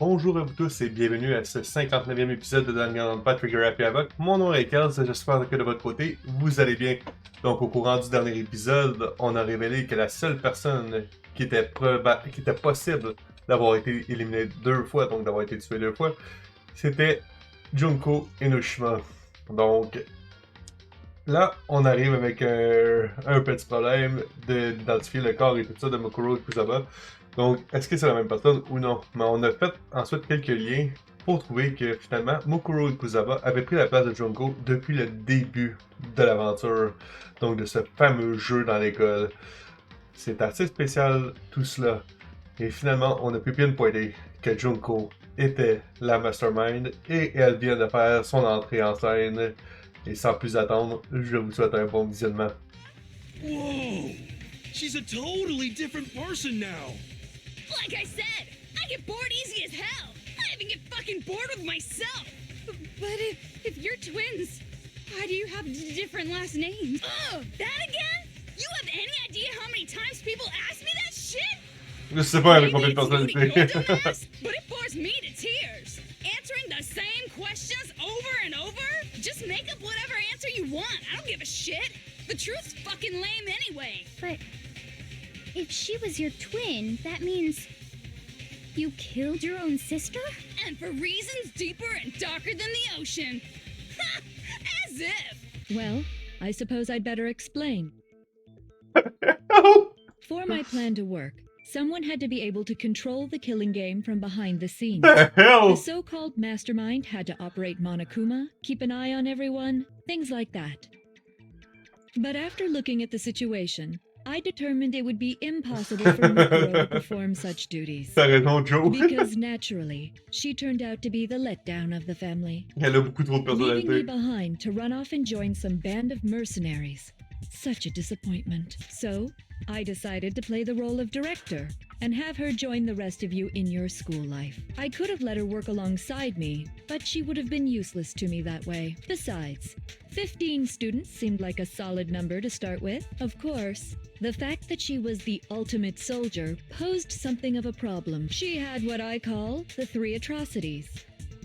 bonjour à vous tous et bienvenue à ce 59e épisode de Danganronpa Trigger, havoc. Mon nom est Kels et j'espère que de votre côté, vous allez bien. Donc au courant du dernier épisode, on a révélé que la seule personne qui était possible d'avoir été éliminée 2 fois, donc d'avoir été tuée 2 fois, c'était Junko Enoshima. Donc là, on arrive avec un petit problème d'identifier le corps et tout ça de Mukuro Kusaba. Donc, est-ce que c'est la même personne ou non? Mais on a fait ensuite quelques liens pour trouver que finalement, Mukuro Kusaba avait pris la place de Junko depuis le début de l'aventure. Donc, de ce fameux jeu dans l'école. C'est assez spécial tout cela. Et finalement, on a pu bien pointer que Junko était la mastermind et elle vient de faire son entrée en scène. Et sans plus attendre, je vous souhaite un bon visionnement. Whoa! She's a totally different person now! Like I said, I get bored easy as hell! I even get fucking bored with myself! But if you're twins, why do you have different last names? Oh, that again? You have any idea how many times people ask me that shit? Je sais pas avec combien de Maybe personnalités. it's really your dumbass, but it bores me to tears. Answering the same questions over and over? Just make up whatever answer you want. I don't give a shit. The truth's fucking lame anyway. But if she was your twin, that means you killed your own sister? And for reasons deeper and darker than the ocean. Ha! As if. Well, I suppose I'd better explain. For my plan to work, someone had to be able to control the killing game from behind the scenes. The hell? The so-called mastermind had to operate Monokuma, keep an eye on everyone, things like that. But after looking at the situation, I determined it would be impossible for Mukuro to perform such duties. T'as raison, Joe. Because naturally, she turned out to be the letdown of the family, Elle a beaucoup trop de leaving me personnalités. behind to run off and join some band of mercenaries. Such a disappointment. So, I decided to play the role of director and have her join the rest of you in your school life. I could have let her work alongside me, but she would have been useless to me that way. Besides, 15 students seemed like a solid number to start with. Of course, the fact that she was the ultimate soldier posed something of a problem. She had what I call the 3 atrocities: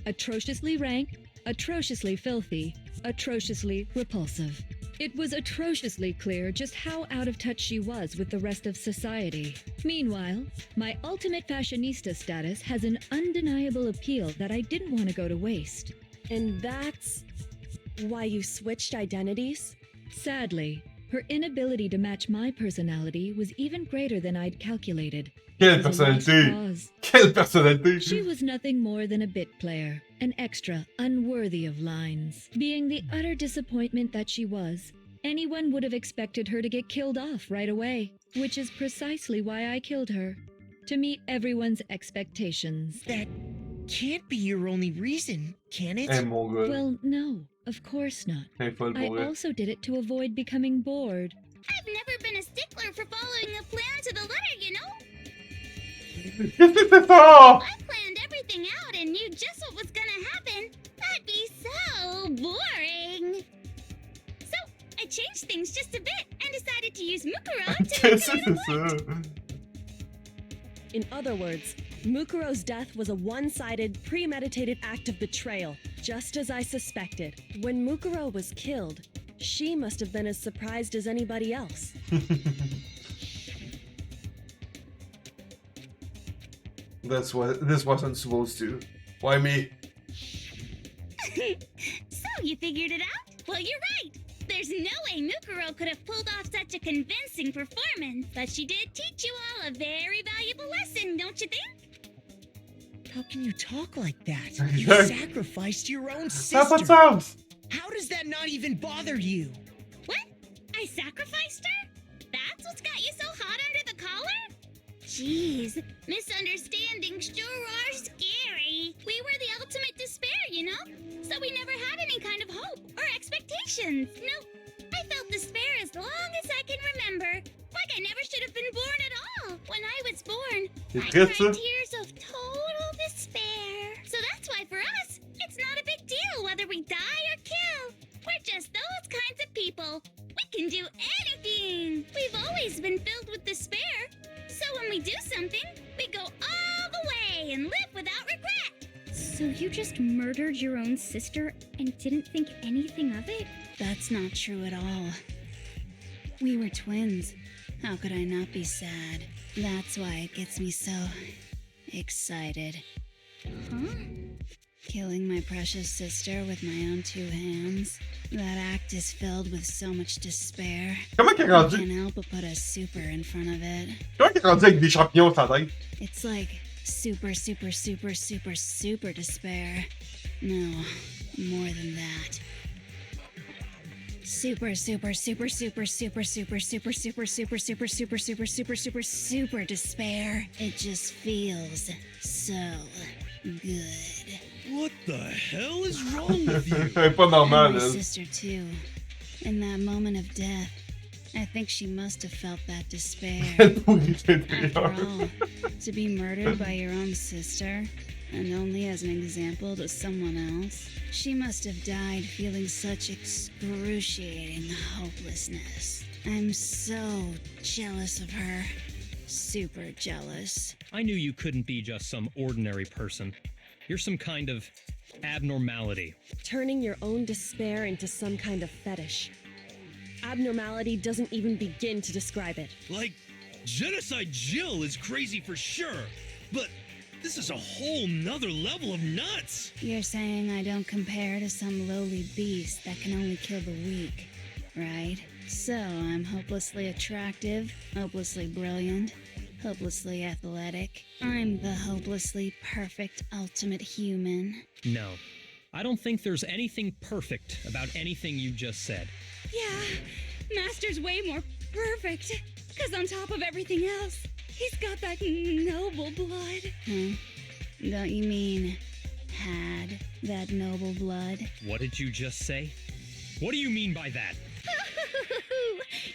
atrociously rank, atrociously filthy, atrociously repulsive. It was atrociously clear just how out of touch she was with the rest of society. Meanwhile, my ultimate fashionista status has an undeniable appeal that I didn't want to go to waste. And that's why you switched identities? Sadly, her inability to match my personality was even greater than I'd calculated. Quelle As a lost personnalité! cause. Quelle personnalité! She was nothing more than a bit player, an extra unworthy of lines. Being the utter disappointment that she was, anyone would have expected her to get killed off right away, which is precisely why I killed her, to meet everyone's expectations. That can't be your only reason, can it? Un mongol. Well, no, of course not. Un folle I pour elle. also did it to avoid becoming bored. I've never been a stickler for following a plan to the letter, you know? Qu'est-ce que c'est ça? I planned everything out and knew just what was gonna happen. That'd be so boring. So, I changed things just a bit and decided to use Mukuro to Qu'est-ce make que it c'est ça? In other words, Mukuro's death was a one-sided, premeditated act of betrayal, just as I suspected. When Mukuro was killed, she must have been as surprised as anybody else. That's what this wasn't supposed to. Why me? So, you figured it out? Well, you're right. There's no way Mukuro could have pulled off such a convincing performance. But she did teach you all a very valuable lesson, don't you think? How can you talk like that? You Exactly. sacrificed your own Ça n'a pas de sister! sens! How does that not even bother you? What? I sacrificed her? That's what's got you so hot under the collar? Jeez, misunderstandings sure are scary. We were the ultimate despair, you know? So we never had any kind of hope or expectations. Nope. I felt despair as long as I can remember. Like I never should have been born at all. When I was born, C'est I triste, cried ça. tears of total despair. So that's why for us, it's not a big deal whether we die or kill. We're just those kinds of people. We can do anything. We've always been filled with despair. So when we do something, we go all the way and live without regret. So you just murdered your own sister and didn't think anything of it? That's not true at all. We were twins. How could I not be sad? That's why it gets me so excited. Huh? Killing my precious sister with my own two hands. That act is filled with so much despair. Comment qu'il est I rendu? can't help but put a super in front of it. Comment qu'il est rendu avec des champignons sur la tête? It's like super despair. No, more than that. Super despair. It just feels so good. What the hell is wrong with you? Elle est pas normale, And my elle. sister too. In that moment of death, I think she must have felt that despair. Elle pourrit After l'intérieur. all, to be murdered by your own sister, and only as an example to someone else, she must have died feeling such excruciating hopelessness. I'm so jealous of her. Super jealous. I knew you couldn't be just some ordinary person. You're some kind of abnormality. Turning your own despair into some kind of fetish. Abnormality doesn't even begin to describe it. Like, Genocide Jill is crazy for sure, but this is a whole nother level of nuts. You're saying I don't compare to some lowly beast that can only kill the weak, right? So I'm hopelessly attractive, hopelessly brilliant, hopelessly athletic. I'm the hopelessly perfect ultimate human. No, I don't think there's anything perfect about anything you just said. Yeah, Master's way more perfect. Because on top of everything else, he's got that noble blood. Huh? Don't you mean had that noble blood? What did you just say? What do you mean by that?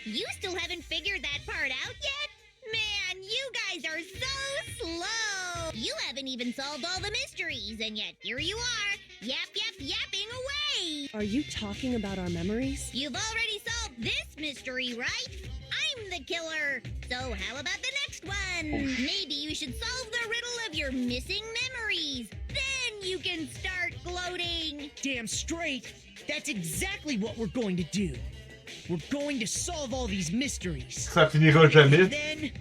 You still haven't figured that part out yet? Man, you guys are so slow. You haven't even solved all the mysteries, and yet here you are, yapping away. Are you talking about our memories? You've already solved this mystery, right? I'm the killer. So how about the next one? Maybe you should solve the riddle of your missing memories. Then you can start gloating. Damn straight. That's exactly what we're going to do. We're going to solve all these mysteries. Ça finira jamais. Then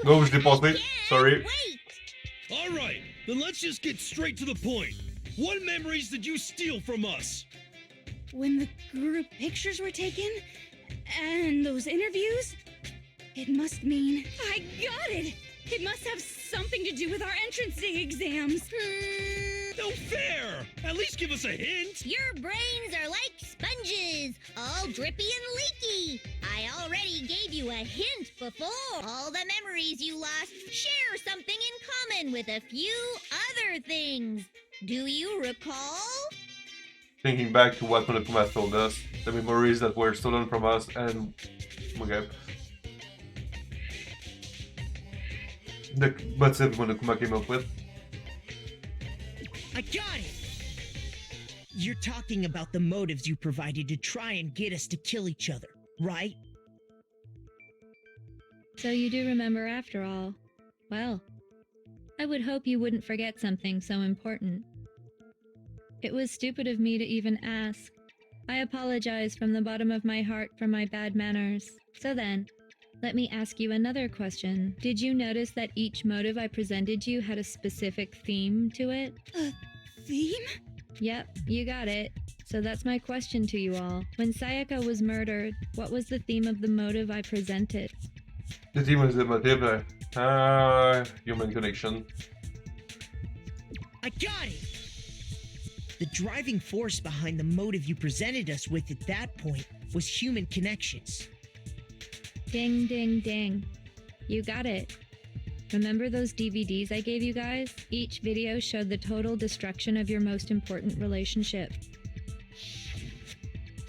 Non, je l'ai passé. Sorry. Wait. All right, then let's just get straight to the point. What memories did you steal from us? When the group pictures were taken, and those interviews, it must mean I got it. It must have something to do with our entrancing exams. No fair! At least give us a hint! Your brains are like sponges, all drippy and leaky. I already gave you a hint before. All the memories you lost share something in common with a few other things. Do you recall? Thinking back to what Monokuma told us, the memories that were stolen from us, and okay. The motive Monokuma came up with. I got it. You're talking about the motives you provided to try and get us to kill each other, right? So you do remember after all. Well, I would hope you wouldn't forget something so important. It was stupid of me to even ask. I apologize from the bottom of my heart for my bad manners. So then, let me ask you another question. Did you notice that each motive I presented you had a specific theme to it? A theme? Yep, you got it. So that's my question to you all. When Sayaka was murdered, what was the theme of the motive I presented? The theme was the motive, human connection. I got it. The driving force behind the motive you presented us with at that point was human connections. Ding, ding, ding. You got it. Remember those DVDs I gave you guys? Each video showed the total destruction of your most important relationship.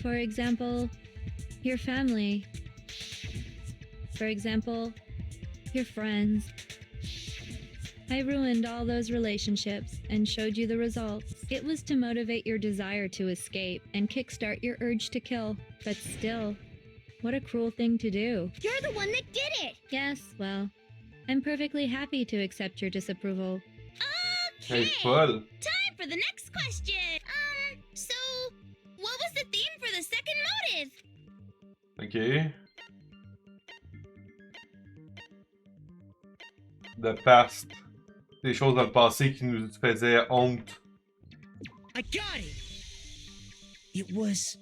For example, your family. For example, your friends. I ruined all those relationships and showed you the results. It was to motivate your desire to escape and kickstart your urge to kill. But still, what a cruel thing to do. You're the one that did it. Yes, well, I'm perfectly happy to accept your disapproval. Hey, folle. Time for the next question. So, what was the theme for the second motive? Ok. The past. Des choses dans le passé qui nous faisaient honte. I got it! It was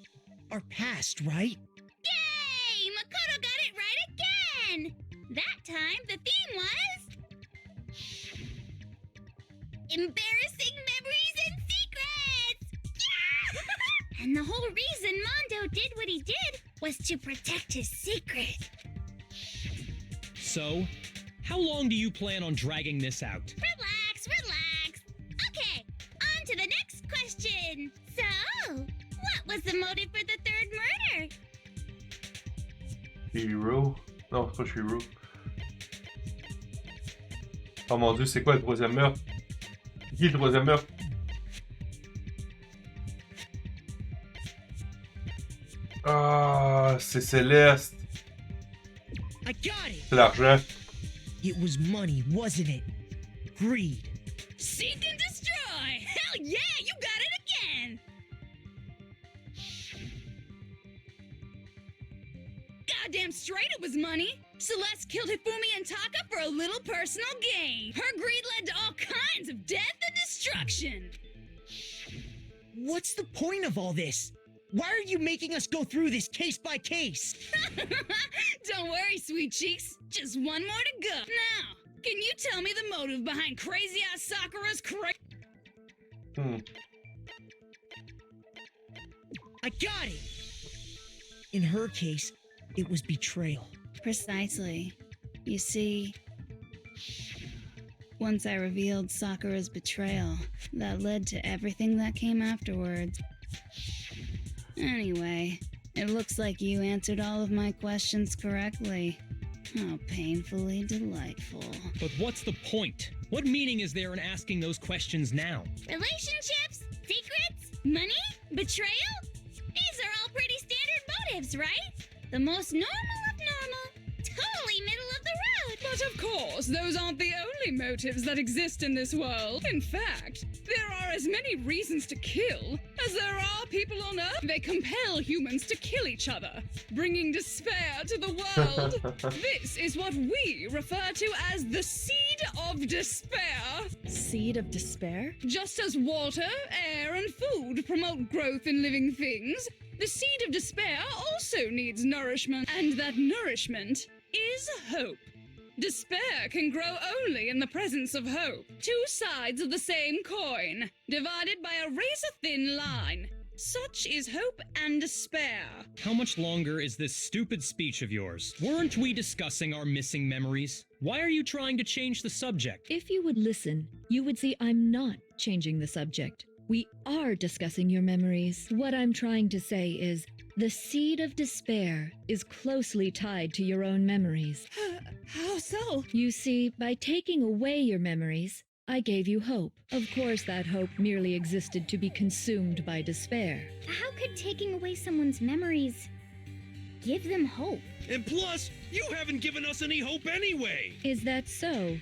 our past, right? Yay! Makoto got it right again! That time, the theme was... embarrassing memories and secrets! Yeah! And the whole reason Mondo did what he did was to protect his secret. So, how long do you plan on dragging this out? Relax, relax. Okay, on to the next question. So, what was the motive for the third murder? Hero? Non, c'est pas Hero. Oh mon dieu, c'est quoi le troisième meurtre? Qui est le troisième meurtre? Ah, c'est Céleste. I got it! C'est l'argent. It was money, wasn't it? Greed. Seek and destroy! Hell yeah, you got it again! Goddamn straight it was money! Celeste killed Hifumi and Taka for a little personal gain. Her greed led to all kinds of death and destruction. What's the point of all this? Why are you making us go through this case by case? Don't worry, sweet cheeks. Just one more to go. Now, can you tell me the motive behind crazy-ass Sakura's I got it! In her case, it was betrayal. Precisely. You see, once I revealed Sakura's betrayal, that led to everything that came afterwards. Anyway, it looks like you answered all of my questions correctly. How painfully delightful. But what's the point? What meaning is there in asking those questions now? Relationships? Secrets? Money? Betrayal? These are all pretty standard motives, right? The most normal of normal. Totally middle of the road. But of course, those aren't the only motives that exist in this world. In fact, there are as many reasons to kill as there are people on Earth. They compel humans to kill each other, bringing despair to the world. This is what we refer to as the seed of despair. Seed of despair? Just as water, air, and food promote growth in living things, the seed of despair also needs nourishment, and that nourishment is hope. Despair can grow only in the presence of hope. Two sides of the same coin, divided by a razor-thin line. Such is hope and despair. How much longer is this stupid speech of yours? Weren't we discussing our missing memories? Why are you trying to change the subject? If you would listen, you would see I'm not changing the subject. We are discussing your memories. What I'm trying to say is, the seed of despair is closely tied to your own memories. How so? You see, by taking away your memories, I gave you hope. Of course, that hope merely existed to be consumed by despair. How could taking away someone's memories give them hope? And plus, you haven't given us any hope anyway! Is that so?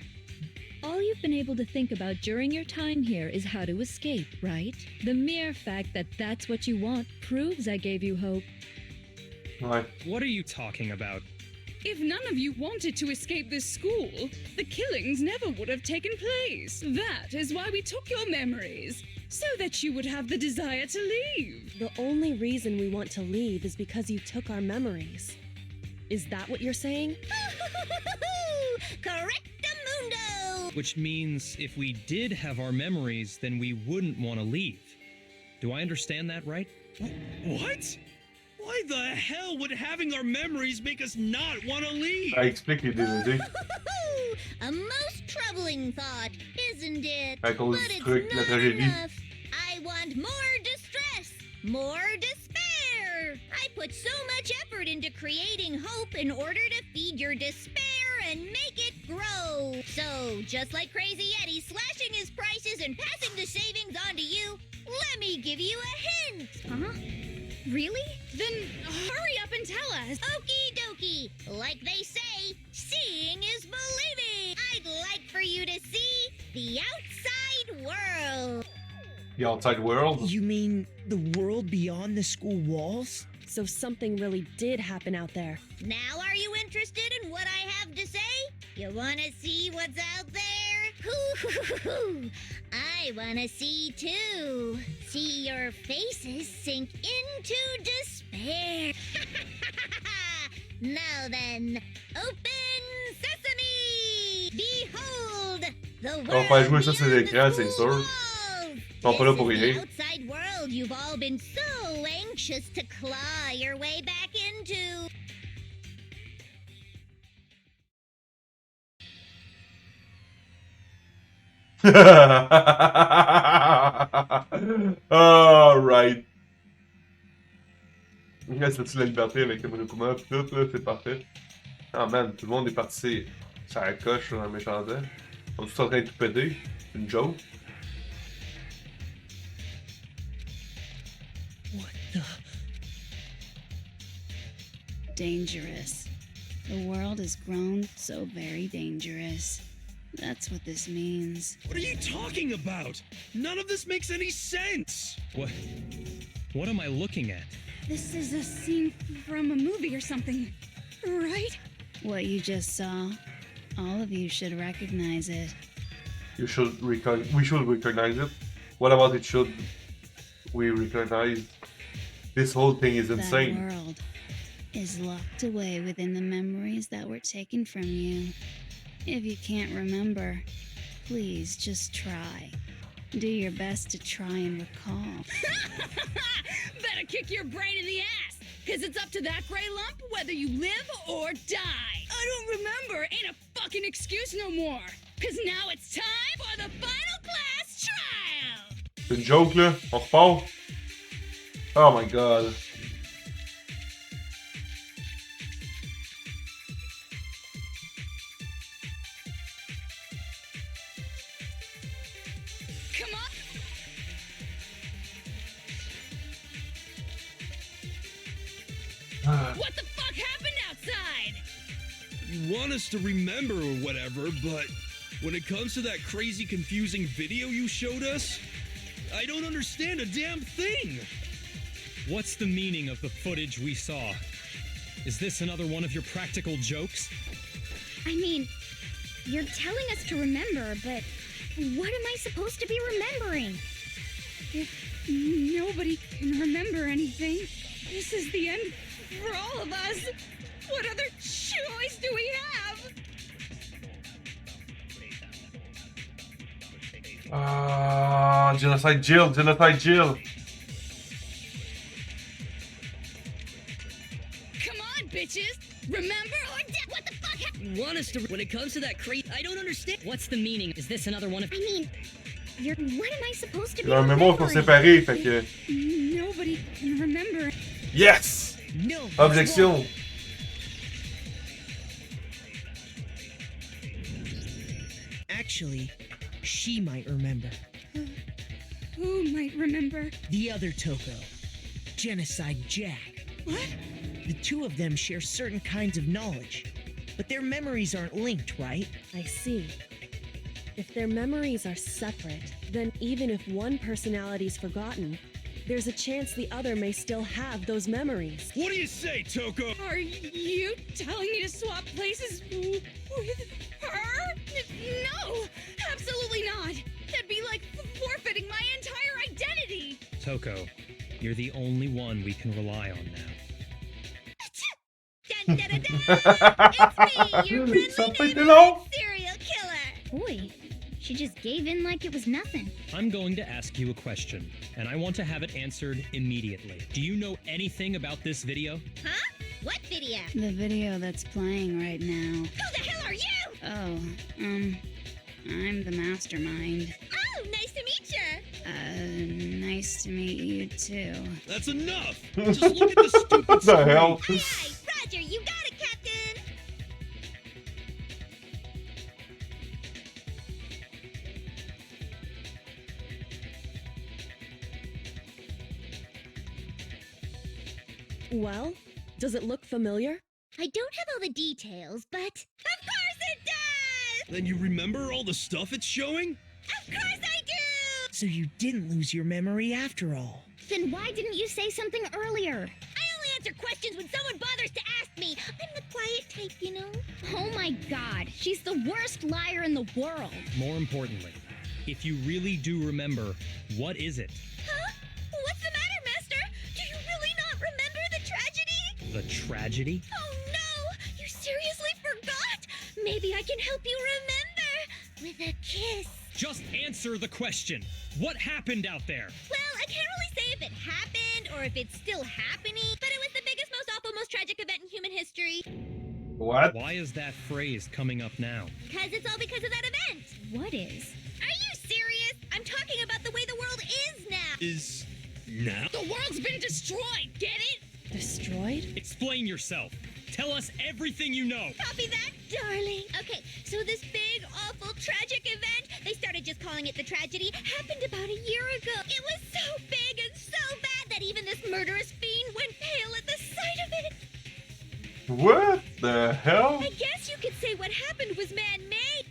All you've been able to think about during your time here is how to escape, right? The mere fact that that's what you want proves I gave you hope. Ouais. What are you talking about? If none of you wanted to escape this school, the killings never would have taken place. That is why we took your memories, so that you would have the desire to leave. The only reason we want to leave is because you took our memories. Is that what you're saying? Correctamundo! Which means if we did have our memories, then we wouldn't want to leave. Do I understand that right? What? Why the hell would having our memories make us not want to leave? Ça explique les DVD. A most troubling thought, isn't it? À cause But du it's truc, la not tragédie. enough. I want more distress, more despair. I put so much effort into creating hope in order to feed your despair and make it grow. So, just like Crazy Eddie slashing his prices and passing the savings on to you, let me give you a hint. Huh? Really? Then hurry up and tell us. Okie dokie. Like they say, seeing is believing. I'd like for you to see the outside world. The outside world? You mean the world beyond the school walls? So something really did happen out there. Now are you interested in what I have to say? You wanna see what's out there? Hoo-hoo-hoo-hoo. I wanna see too. See your faces sink into despair. Now then, open sesame! Behold, the world On va faire jouer ça sur beyond l'écran, the c'est school sûr. walls. Ils sont pas là pour This is rien. the outside world you've all been so anxious to claw your way back into. Alright. C'est-tu la liberté avec le Monokuma pis tout, là, c'est parfait. Ah man, tout le monde est parti ça la coche dans le méchant temps. On est tous en train de tout péter. C'est une joke. What the? Dangerous. The world has grown so very dangerous. That's what this means. What are you talking about? None of this makes any sense. What am I looking at? This is a scene from a movie or something, right? What you just saw, all of you should recognize it. We should recognize it. What about it should we recognize? This whole thing is insane. That world is locked away within the memories that were taken from you. If you can't remember, please just try. Do your best to try and recall. Better kick your brain in the ass, because it's up to that gray lump whether you live or die. I don't remember ain't a fucking excuse no more, because now it's time for the final class trial. C'est une joke là, on repart. Oh my god. Come on. What the fuck happened outside? You want us to remember or whatever, but when it comes to that crazy, confusing video you showed us, I don't understand a damn thing. What's the meaning of the footage we saw? Is this another one of your practical jokes? I mean, you're telling us to remember, but what am I supposed to be remembering? If nobody can remember anything, this is the end for all of us. What other choice do we have? Genocide Jill, Genocide Jill. Come on, bitches. Remember or what the fuck You want us to... When it comes to that crate, I don't understand. What's the meaning? Is this another one of... I mean, what am I supposed to be Leurs mémoires sont séparées, fait que. Nobody can remember. Yes! No. Objection! Actually, she might remember. Who might remember? The other Toko. Genocide Jack. What? The two of them share certain kinds of knowledge, but their memories aren't linked, right? I see. If their memories are separate, then even if one personality's forgotten, there's a chance the other may still have those memories. What do you say, Toko? Are you telling me to swap places with her? No, absolutely not. That'd be like forfeiting my entire identity. Toko, you're the only one we can rely on now. Dun, dun, dun, dun. It's me, your Ça friendly fait de long. serial killer. Boy, she just gave in like it was nothing. I'm going to ask you a question, and I want to have it answered immediately. Do you know anything about this video? Huh? What video? The video that's playing right now. Who the hell are you? Oh, I'm the mastermind. Oh, nice to meet you. Nice to meet you too. That's enough. Just look at the stupid What the hell? Aye, aye, Roger, you got it, Captain. Well, does it look familiar? I don't have all the details, but of course it does. Then you remember all the stuff it's showing? Of course I do. So you didn't lose your memory after all. Then why didn't you say something earlier? I only answer questions when someone bothers to ask me. I'm the quiet type, you know? Oh my god, she's the worst liar in the world. More importantly, if you really do remember, what is it? Huh? What's the matter, Master? Do you really not remember the tragedy? The tragedy? Oh no! You seriously forgot? Maybe I can help you remember with a kiss. Just answer the question. What happened out there? Well, I can't really say if it happened or if it's still happening, but it was the biggest, most awful, most tragic event in human history. What? Why is that phrase coming up now? Because it's all because of that event. What is? Are you serious? I'm talking about the way the world is now. Is now? The world's been destroyed, get it? Destroyed? Explain yourself. Tell us everything you know. Copy that, darling. Okay, so this big, awful, tragic event, they started just calling it the tragedy, happened about a year ago. It was so big and so bad that even this murderous fiend went pale at the sight of it. What the hell? I guess you could say what happened was man-made.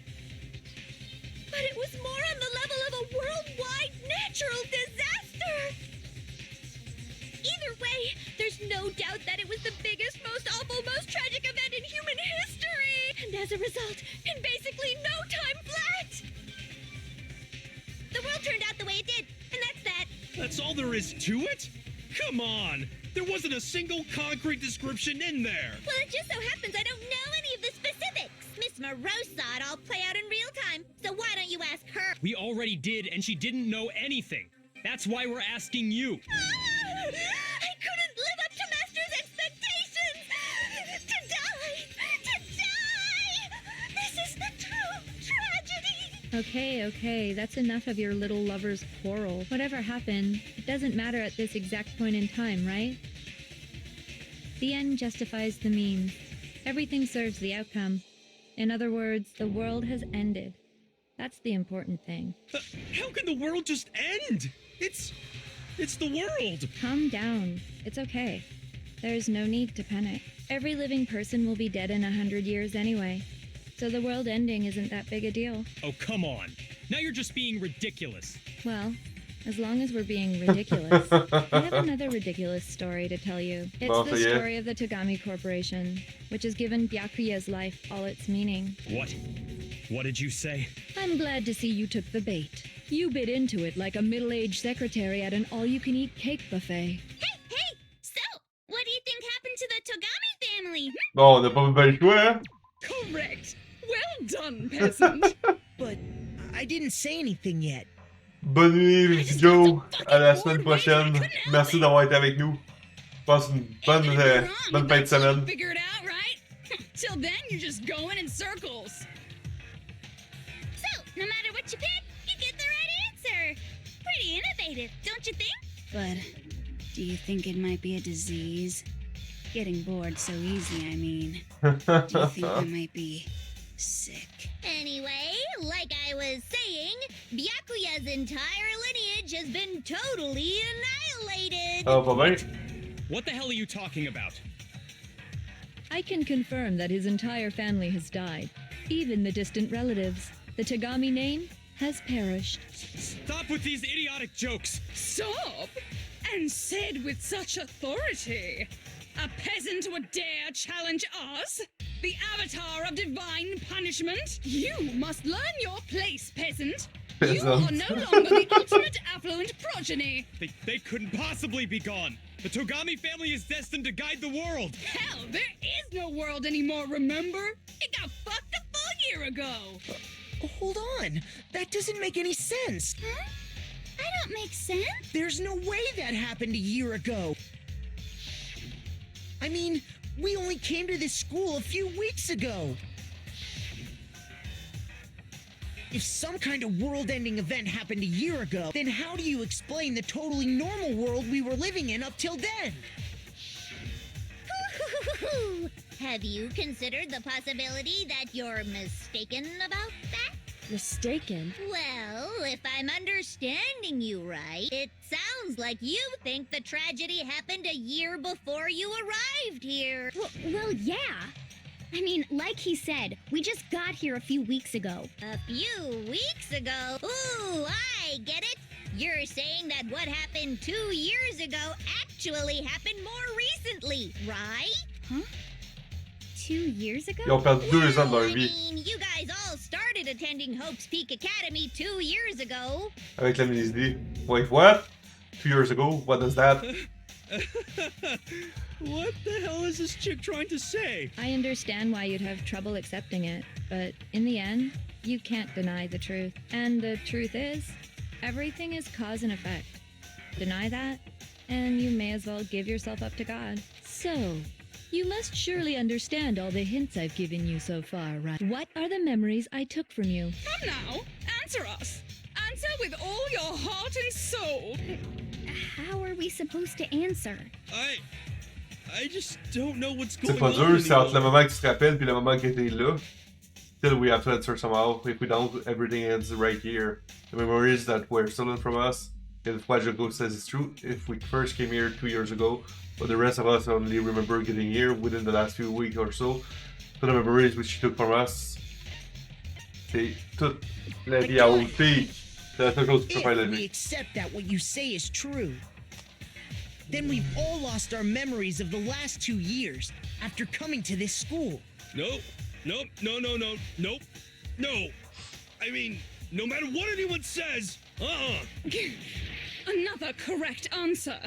But it was more on the level of a worldwide natural disaster. Either way, there's no doubt that it was the biggest, most awful, most tragic event in human history. And as a result, in basically no time flat, the world turned out the way it did. And that's that. That's all there is to it? Come on! There wasn't a single concrete description in there! Well, it just so happens I don't know any of the specifics. Miss Moreau saw it all play out in real time. So why don't you ask her? We already did, and she didn't know anything. That's why we're asking you. I couldn't live up to Master's expectations! To die! This is the true tragedy! Okay, that's enough of your little lover's quarrel. Whatever happened, it doesn't matter at this exact point in time, right? The end justifies the means. Everything serves the outcome. In other words, the world has ended. That's the important thing. How can the world just end? It's the world! Calm down. It's okay. There's no need to panic. Every living person will be dead in 100 years anyway. So the world ending isn't that big a deal. Oh, come on. Now you're just being ridiculous. Well, as long as we're being ridiculous. I have another ridiculous story to tell you. It's the story of the Togami Corporation, which has given Byakuya's life all its meaning. What? What did you say? I'm glad to see you took the bait. You bit into it like a middle-aged secretary at an all-you-can-eat cake buffet. Hey! So, what do you think happened to the Togami family? Bon, on n'a pas pas le choix, hein? Correct. Well done, peasant. But I didn't say anything yet. Bonne nuit, Joe. À la semaine prochaine. Merci d'avoir été avec nous. Passe une bonne fin de semaine. Figure it out, right? Till then, you're just going in circles. So, no matter what you pick, you get the right answer. Pretty innovative, don't you think? But do you think it might be a disease? Getting bored so easy, I mean. Do you think I might be sick? Anyway, like I was saying, Byakuya's entire lineage has been totally annihilated. Oh, pas bien. What the hell are you talking about? I can confirm that his entire family has died. Even the distant relatives. The Togami name has perished. Stop with these idiotic jokes! Stop! And said with such authority. A peasant would dare challenge us? The avatar of divine punishment? You must learn your place, peasant. You are no longer the ultimate affluent progeny. They couldn't possibly be gone. The Togami family is destined to guide the world. Hell, there is no world anymore, remember? It got fucked a full year ago. Hold on. That doesn't make any sense. Huh? I don't make sense. There's no way that happened a year ago. I mean, we only came to this school a few weeks ago. If some kind of world-ending event happened a year ago, then how do you explain the totally normal world we were living in up till then? Have you considered the possibility that you're mistaken about that? Mistaken? Well, if I'm understanding you right, it sounds like you think the tragedy happened a year before you arrived here. Well, yeah. I mean, like he said, we just got here a few weeks ago. A few weeks ago? Ooh, I get it. You're saying that what happened 2 years ago actually happened more recently, right? Huh? 2 years ago? Ils ont perdu 2 ans de leur I vie mean, you guys all started attending Hope's Peak Academy 2 years ago. avec l'amnésie. Wait, what? 2 years ago? What is that? What the hell is this chick trying to say? I understand why you'd have trouble accepting it, but in the end, you can't deny the truth. And the truth is, everything is cause and effect. Deny that, and you may as well give yourself up to God. So, you must surely understand all the hints I've given you so far, right? What are the memories I took from you? Come now, answer us. Answer with all your heart and soul. How are we supposed to answer? I just don't know what's C'est going pas on dur, c'est entre le anymore. moment que tu te rappelles puis le moment que t'es là. Still, we have to answer somehow. If we don't, everything ends right here. The memories that were stolen from us. If what Jago says is true, if we first came here 2 years ago, but the rest of us only remember getting here within the last few weeks or so. So the memories which she took from us, c'est toute la vie à haute pique. C'est la seule chose que tu peux faire de If we lui. accept that what you say is true, then we've all lost our memories of the last 2 years after coming to this school. Nope. No. I mean, no matter what anyone says, Another correct answer.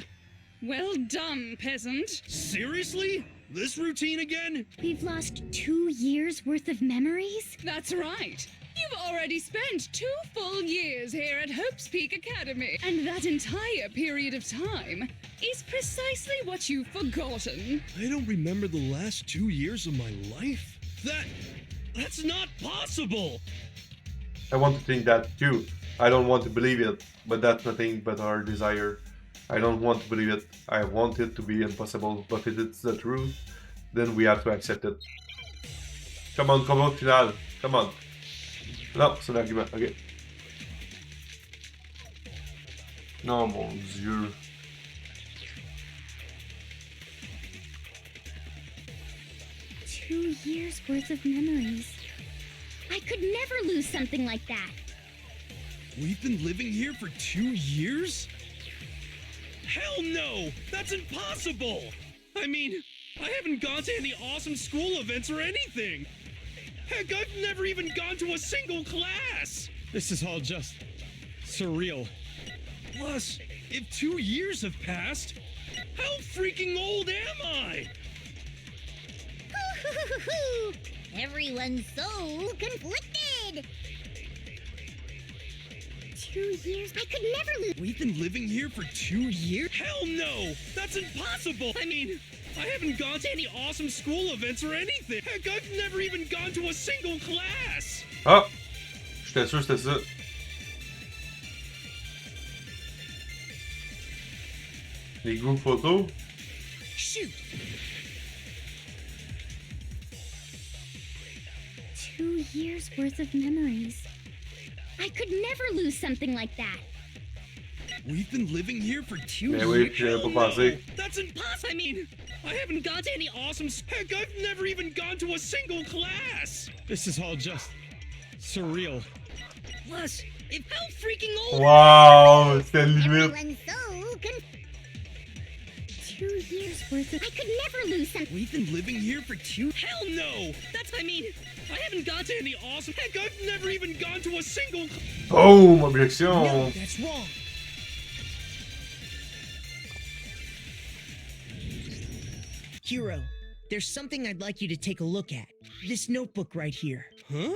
Well done, peasant. Seriously? This routine again? We've lost 2 years worth of memories? That's right. You've already spent 2 full years here at Hope's Peak Academy, and that entire period of time is precisely what you've forgotten. I don't remember the last 2 years of my life? That's not possible! I want to think that too. I don't want to believe it, but that's nothing but our desire. I don't want to believe it. I want it to be impossible, but if it's the truth, then we have to accept it. Come on, final. Come on. Non, c'est l'argument. Ok. Non, mon Dieu. Two years worth of memories. I could never lose something like that. We've been living here for 2 years? Hell no! That's impossible! I mean, I haven't gone to any awesome school events or anything! Heck, I've never even gone to a single class! This is all just surreal. Plus, if 2 years have passed, how freaking old am I? Everyone's so conflicted. 2 years? I could never lose. We've been living here for 2 years? Hell no! That's impossible! I mean, I haven't gone to any awesome school events or anything. Heck, I've never even gone to a single class. Ah! J'étais sûr que c'était ça. Les group photos. Shoot! 2 years worth of memories. I could never lose something like that. We've been living here for 2 Mais oui, years? puis j'avais Hell pas pensé. no! That's impossible! I mean, I haven't gone to any awesome... Heck, I've never even gone to a single class! This is all just surreal. Plus, if how freaking old... Wow! C'était limite. Everyone's so confused. 2 years worth of... I could never lose something. We've been living here for 2... Hell no! That's... I mean, I haven't gone to any awesome... Heck, I've never even gone to a single... Boom! Objection! No, that's wrong. Hero, there's something I'd like you to take a look at. This notebook right here. Huh?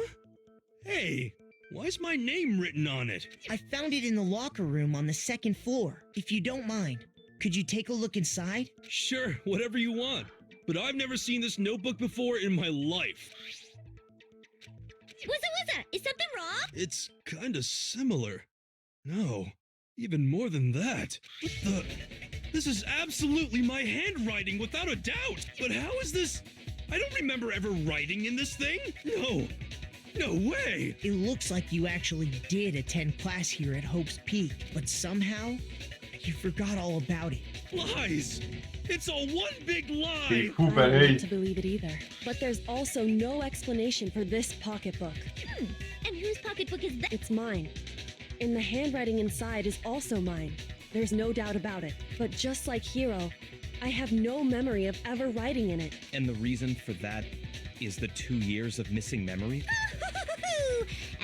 Hey, why is my name written on it? I found it in the locker room on the 2nd floor. If you don't mind, could you take a look inside? Sure, whatever you want. But I've never seen this notebook before in my life. What's up? Is something wrong? It's kinda similar. No, even more than that. What the... This is absolutely my handwriting, without a doubt! But how is this... I don't remember ever writing in this thing! No! No way! It looks like you actually did attend class here at Hope's Peak, but somehow, you forgot all about it. Lies! It's all one big C'est lie! fou I don't pareil. want to believe it either. But there's also no explanation for this pocketbook. And whose pocketbook is that? It's mine. And the handwriting inside is also mine. There's no doubt about it. But just like Hiro, I have no memory of ever writing in it. And the reason for that is the 2 years of missing memory?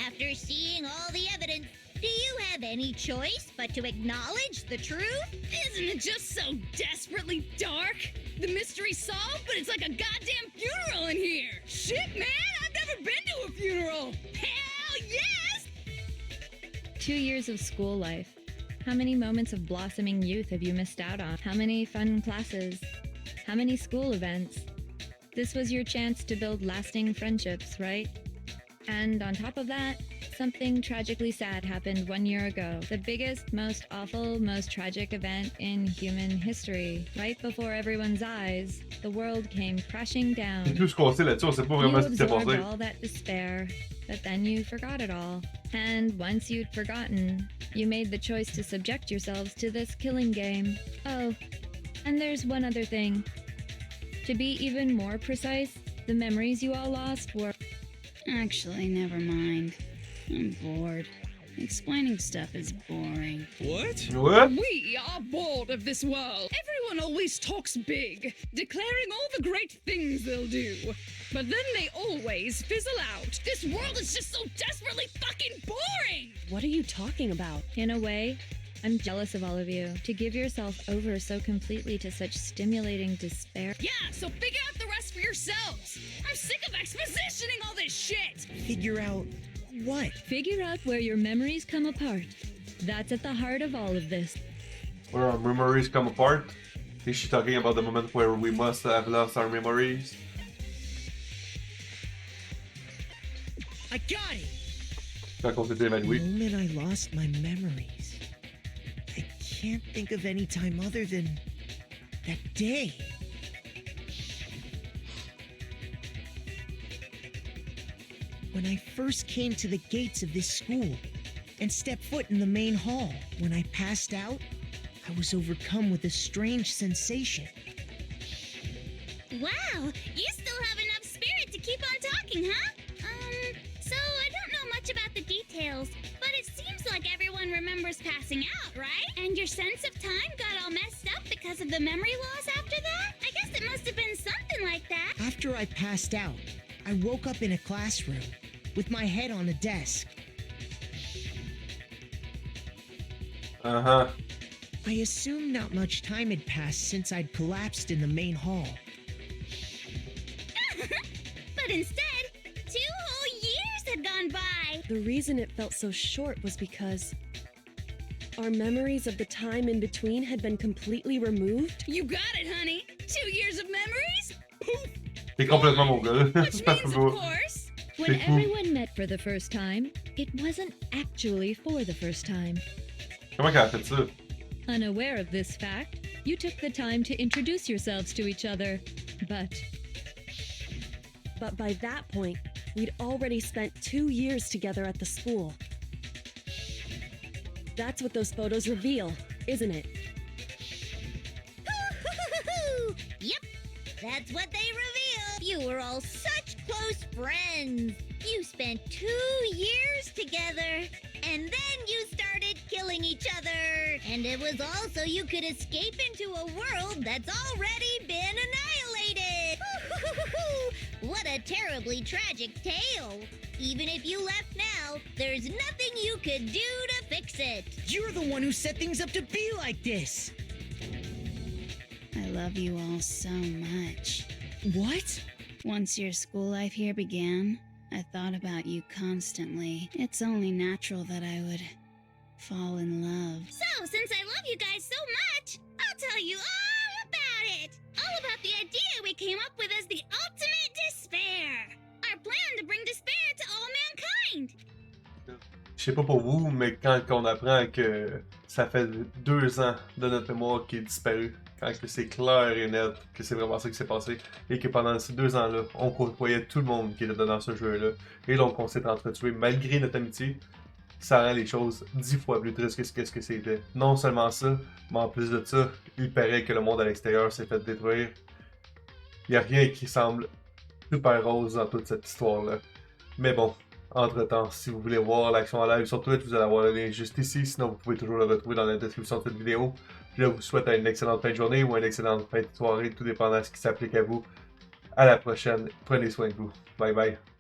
After seeing all the evidence, do you have any choice but to acknowledge the truth? Isn't it just so desperately dark? The mystery's solved, but it's like a goddamn funeral in here. Shit, man, I've never been to a funeral. Hell yes! 2 years of school life. How many moments of blossoming youth have you missed out on? How many fun classes? How many school events? This was your chance to build lasting friendships, right? And on top of that, something tragically sad happened 1 year ago. The biggest, most awful, most tragic event in human history. Right before everyone's eyes, the world came crashing down. Tout ce qu'on sait là-dessus, on sait pas vraiment You ce qui s'est absorbed passé. all that despair, but then you forgot it all. And once you'd forgotten, you made the choice to subject yourselves to this killing game. Oh, and there's one other thing. To be even more precise, the memories you all lost were... Actually, never mind. I'm bored. Explaining stuff is boring. What? What? We are bored of this world. Everyone always talks big, declaring all the great things they'll do. But then they always fizzle out. This world is just so desperately fucking boring! What are you talking about? In a way, I'm jealous of all of you, to give yourself over so completely to such stimulating despair. Yeah, so figure out the rest for yourselves. I'm sick of expositioning all this shit. Figure out what? Figure out where your memories come apart. That's at the heart of all of this. Where our memories come apart. Is she talking about the moment where we must have lost our memories? I got it! Quand on s'était The évanoui. moment I lost my memories, I can't think of any time other than that day. When I first came to the gates of this school and stepped foot in the main hall, when I passed out, I was overcome with a strange sensation. Wow, you still have enough spirit to keep on talking, huh? So I don't know much about the details, but it seems like everyone remembers passing out, right? And your sense of time got all messed up because of the memory loss after that? I guess it must have been something like that. After I passed out, I woke up in a classroom with my head on a desk. Uh-huh. I assumed not much time had passed since I'd collapsed in the main hall. But instead, 2 whole years had gone by. The reason it felt so short was because our memories of the time in between had been completely removed. You got it, honey. 2 years of memories? Poof! T'es complètement mon gars. Which means, of course, When C'est cool. everyone met for the first time, it wasn't actually for the first time. Comment qu'elle a fait ça? Unaware of this fact, you took the time to introduce yourselves to each other. But by that point, we'd already spent 2 years together at the school. That's what those photos reveal, isn't it? Yep, that's what they reveal. You were all such close friends. You spent 2 years together, and then you started killing each other. And it was all so you could escape into a world that's already been annihilated. What a terribly tragic tale. Even if you left now, there's nothing you could do to fix it. You're the one who set things up to be like this! I love you all so much. What? Once your school life here began, I thought about you constantly. It's only natural that I would fall in love. So, since I love you guys so much, I'll tell you all about it. All about the idea we came up with as the ultimate despair. Our plan to bring despair to all mankind. Je sais pas pour vous, mais quand on apprend que ça fait 2 ans de notre mémoire qui est disparu, quand que c'est clair et net que c'est vraiment ça qui s'est passé, et que pendant ces 2 ans-là, on côtoyait tout le monde qui était dans ce jeu-là, et donc on s'est entretués malgré notre amitié, ça rend les choses 10 fois plus tristes que ce que c'était. Non seulement ça, mais en plus de ça, il paraît que le monde à l'extérieur s'est fait détruire. Il n'y a rien qui semble super rose dans toute cette histoire-là. Mais bon, Entre-temps, si vous voulez voir l'action en live sur Twitch, vous allez avoir le lien juste ici. Sinon, vous pouvez toujours le retrouver dans la description de cette vidéo. Je vous souhaite une excellente fin de journée ou une excellente fin de soirée, tout dépendant de ce qui s'applique à vous. À la prochaine. Prenez soin de vous. Bye bye.